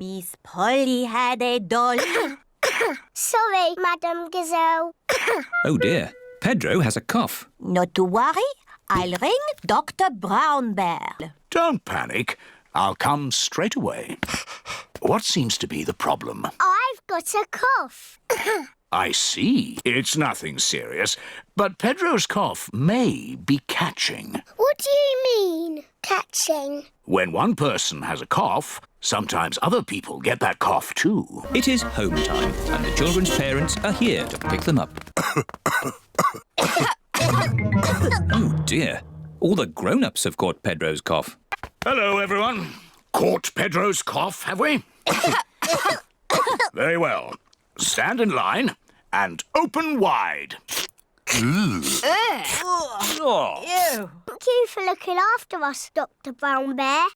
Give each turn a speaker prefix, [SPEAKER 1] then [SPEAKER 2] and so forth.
[SPEAKER 1] Miss Polly had a doll.
[SPEAKER 2] Sorry, Madam Gazelle.
[SPEAKER 3] Oh dear, Pedro has a cough.
[SPEAKER 1] Not to worry, I'll ring Dr. Brown Bear.
[SPEAKER 4] Don't panic. I'll come straight away. What seems to be the problem?
[SPEAKER 2] I've got a cough.
[SPEAKER 4] I see. It's nothing serious, but Pedro's cough may be catching.
[SPEAKER 2] What do you mean, catching?
[SPEAKER 4] When one person has a cough, sometimes other people get that cough too.
[SPEAKER 3] It is home time, and the children's parents are here to pick them up. Oh dear, all the grown-ups have caught Pedro's cough.
[SPEAKER 4] Hello, everyone. Caught Pedro's cough, have we? Very well. Stand in line and open wide.
[SPEAKER 3] Oh.
[SPEAKER 1] Ew.
[SPEAKER 2] Thank you for looking after us, Dr. Brown Bear.